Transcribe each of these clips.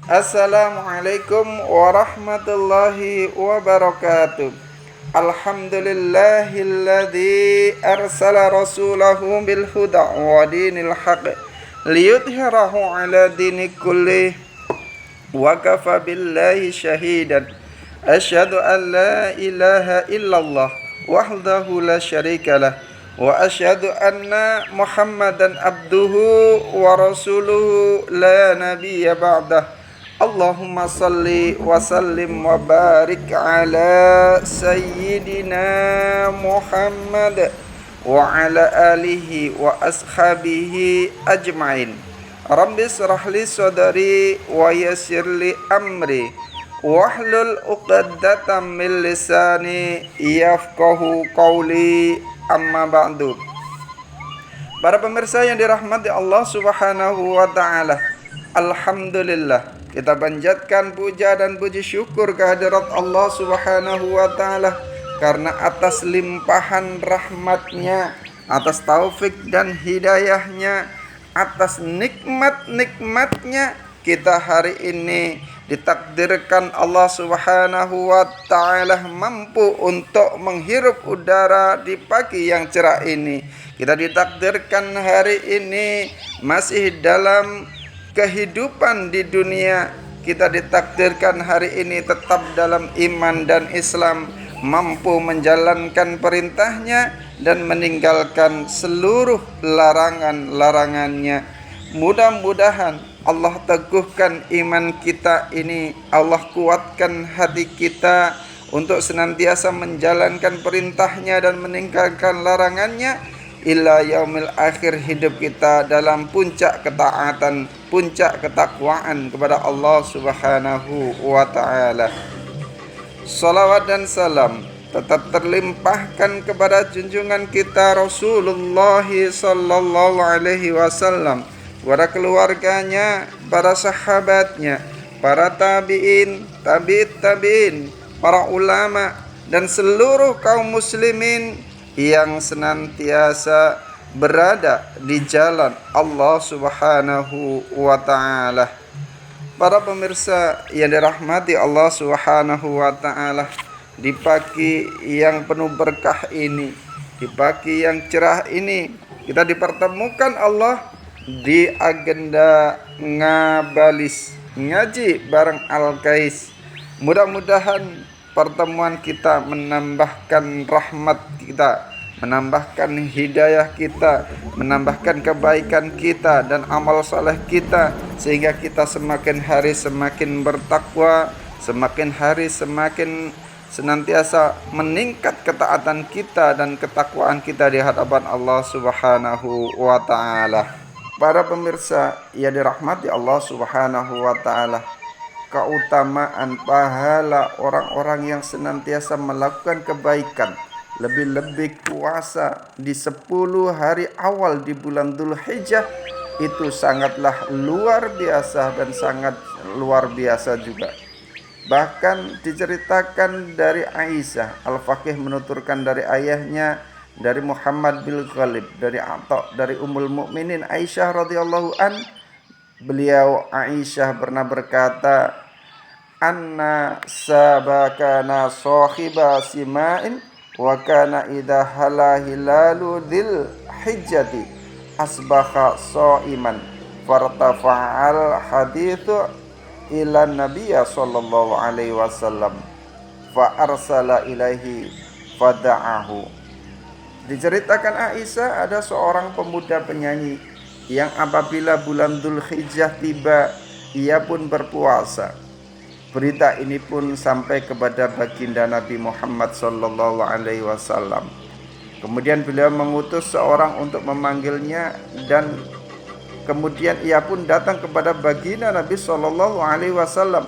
Assalamualaikum warahmatullahi wabarakatuh. Alhamdulillahilladzi arsala rasulahu bil huda wa dinil haqq liyudhhirahu ala dini kulli wa kafa billahi syahidan. Asyhadu an la ilaha illallah wahdahu la syarikalah wa asyhadu anna Muhammadan abduhu wa rasuluhu la nabiyya ba'dah. Allahumma salli wa sallim wa barik ala sayyidina Muhammad wa ala alihi wa ashabihi ajma'in. Rabbi israh li sadri wa yassir li amri wahlul 'uqdatam min lisani yafqahu qawli, amma ba'du. Para pemirsa yang dirahmati Allah Subhanahu wa taala, alhamdulillah, kita panjatkan puja dan puji syukur kehadirat Allah Subhanahu wa taala karena atas limpahan rahmatnya, atas taufik dan hidayahnya, atas nikmat-nikmatnya kita hari ini ditakdirkan Allah Subhanahu wa taala mampu untuk menghirup udara di pagi yang cerah ini. Kita ditakdirkan hari ini masih dalam kehidupan di dunia. Kita ditakdirkan hari ini tetap dalam iman dan Islam, mampu menjalankan perintahnya dan meninggalkan seluruh larangan-larangannya. Mudah-mudahan Allah teguhkan iman kita ini, Allah kuatkan hati kita untuk senantiasa menjalankan perintahnya dan meninggalkan larangannya ila yaumil akhir, hidup kita dalam puncak ketaatan, puncak ketakwaan kepada Allah Subhanahu wa taala. Salawat dan salam tetap terlimpahkan kepada junjungan kita Rasulullah sallallahu alaihi wasallam, kepada keluarganya, para sahabatnya, para tabi'in, tabi'in, para ulama dan seluruh kaum muslimin yang senantiasa berada di jalan Allah Subhanahu wa taala. Para pemirsa yang dirahmati Allah Subhanahu wa taala, di pagi yang penuh berkah ini, di pagi yang cerah ini, kita dipertemukan Allah di agenda ngabalis, ngaji bareng Al-Kais. Mudah-mudahan pertemuan kita menambahkan rahmat kita, menambahkan hidayah kita, menambahkan kebaikan kita dan amal saleh kita, sehingga kita semakin hari semakin bertakwa, semakin hari semakin senantiasa meningkat ketaatan kita dan ketakwaan kita di hadapan Allah Subhanahu wa taala. Para pemirsa yang dirahmati Allah Subhanahu wa taala, keutamaan pahala orang-orang yang senantiasa melakukan kebaikan, lebih-lebih puasa di 10 hari awal di bulan Dzulhijjah, itu sangatlah luar biasa dan sangat luar biasa juga. Bahkan diceritakan dari Aisyah, Al-Faqih menuturkan dari ayahnya, dari Muhammad bin Ghalib, dari Atha, dari Ummul Mukminin Aisyah radhiyallahu an, beliau Aisyah pernah berkata, anna sabakana sahiba sima'in wa kana idha hala hilalu dhil hijjati asbaha sa'iman fartafa'al hadithu ila nabiyya sallallahu alaihi wasallam fa arsala ilaihi fada'ahu. Diceritakan Aisyah, ada seorang pemuda penyanyi yang apabila bulan Dzulhijjah tiba, ia pun berpuasa. Berita ini pun sampai kepada baginda Nabi Muhammad sallallahu alaihi wasallam. Kemudian beliau mengutus seorang untuk memanggilnya, dan kemudian ia pun datang kepada baginda Nabi sallallahu alaihi wasallam.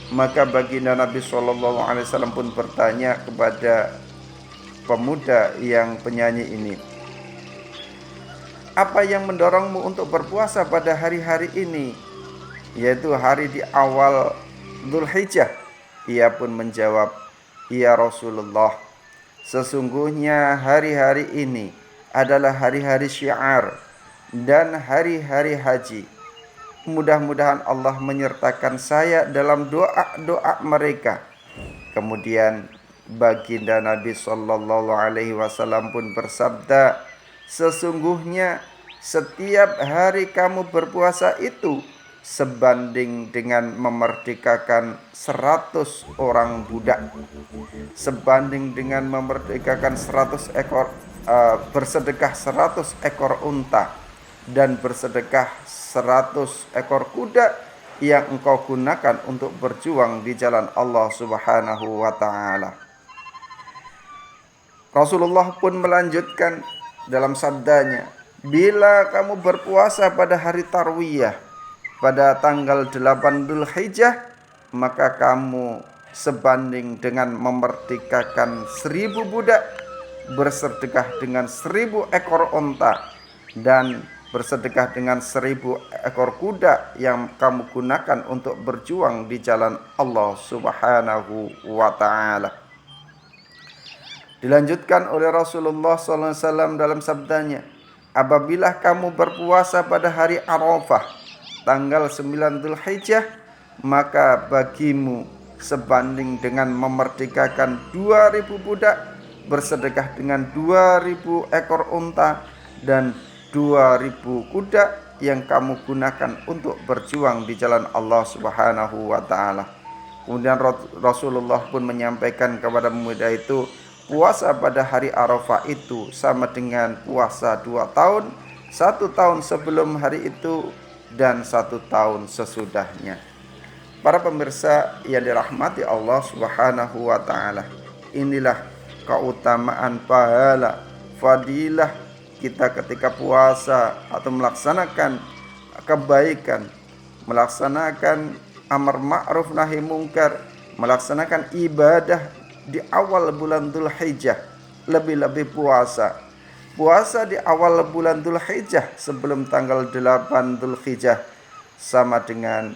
Maka baginda Nabi sallallahu alaihi wasallam pun bertanya kepada pemuda yang penyanyi ini, apa yang mendorongmu untuk berpuasa pada hari-hari ini, yaitu hari di awal Dzulhijjah? Ia pun menjawab, ya Rasulullah, sesungguhnya hari-hari ini adalah hari-hari syiar dan hari-hari haji. Mudah-mudahan Allah menyertakan saya dalam doa-doa mereka. Kemudian baginda Nabi Sallallahu Alaihi Wasallam pun bersabda, sesungguhnya setiap hari kamu berpuasa itu sebanding dengan memerdekakan 100 orang budak, sebanding dengan memerdekakan 100 ekor bersedekah 100 ekor unta, dan bersedekah 100 ekor kuda yang engkau gunakan untuk berjuang di jalan Allah Subhanahu wa taala. Rasulullah pun melanjutkan dalam sabdanya, bila kamu berpuasa pada hari Tarwiyah pada tanggal 8 Dzulhijjah, maka kamu sebanding dengan memerdekakan 1000 budak, bersedekah dengan 1000 ekor unta, dan bersedekah dengan 1000 ekor kuda yang kamu gunakan untuk berjuang di jalan Allah Subhanahu wa taala. Dilanjutkan oleh Rasulullah SAW dalam sabdanya, apabila kamu berpuasa pada hari Arafah tanggal 9 Dzulhijjah, maka bagimu sebanding dengan memerdekakan 2000 budak, bersedekah dengan 2000 ekor unta, dan 2000 kuda yang kamu gunakan untuk berjuang di jalan Allah Subhanahu wa taala. Kemudian Rasulullah pun menyampaikan kepada pemuda itu, puasa pada hari Arafah itu sama dengan puasa 2 tahun, 1 tahun sebelum hari itu dan 1 tahun sesudahnya. Para pemirsa yang dirahmati Allah Subhanahu wa taala, inilah keutamaan pahala, fadilah kita ketika puasa atau melaksanakan kebaikan, melaksanakan amar ma'ruf nahi mungkar, melaksanakan ibadah di awal bulan Dzulhijjah, lebih-lebih puasa di awal bulan Dzulhijjah sebelum tanggal 8 Dzulhijjah sama dengan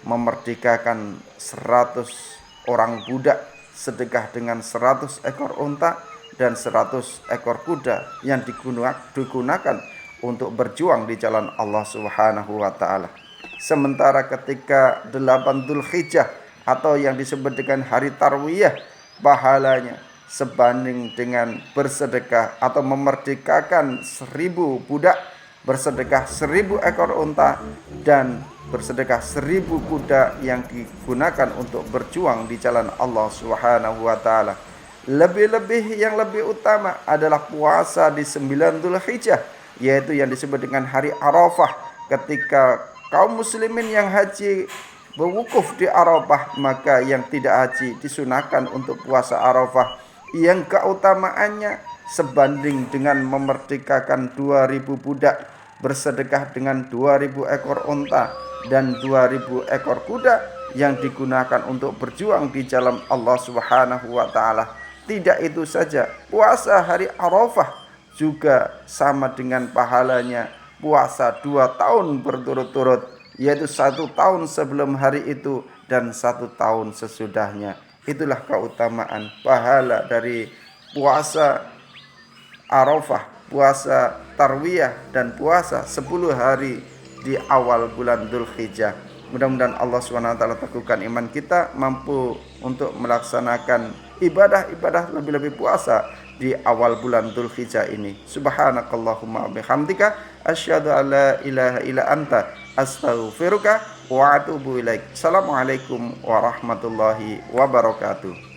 memerdekakan 100 orang budak, sedekah dengan 100 ekor unta dan 100 ekor kuda yang digunakan untuk berjuang di jalan Allah Subhanahu wa taala. Sementara ketika 8 Dzulhijjah atau yang disebut dengan hari Tarwiyah, pahalanya sebanding dengan bersedekah atau memerdekakan 1000 budak, bersedekah 1000 ekor unta, dan bersedekah 1000 kuda yang digunakan untuk berjuang di jalan Allah Subhanahu wa taala. Lebih-lebih yang lebih utama adalah puasa di 9 Dzulhijjah, yaitu yang disebut dengan hari Arafah, ketika kaum muslimin yang haji berwukuf di Arafah, maka yang tidak haji disunahkan untuk puasa Arafah, yang keutamaannya sebanding dengan memerdekakan 2000 budak, bersedekah dengan 2000 ekor unta dan 2000 ekor kuda yang digunakan untuk berjuang di jalan Allah Subhanahu wa taala. Tidak itu saja, puasa hari Arafah juga sama dengan pahalanya puasa 2 tahun berturut-turut, yaitu 1 tahun sebelum hari itu dan 1 tahun sesudahnya. Itulah keutamaan pahala dari puasa Arafah, puasa Tarwiyah, dan puasa 10 hari di awal bulan Dzulhijjah. Mudah-mudahan Allah SWT teguhkan iman kita, mampu untuk melaksanakan ibadah-ibadah lebih-lebih puasa di awal bulan Dzulhijjah ini. Subhanakallahumma bihamdika asyhadu an la ilaha illa anta astaghfiruka wa atubu ilaik. Assalamualaikum warahmatullahi wabarakatuh.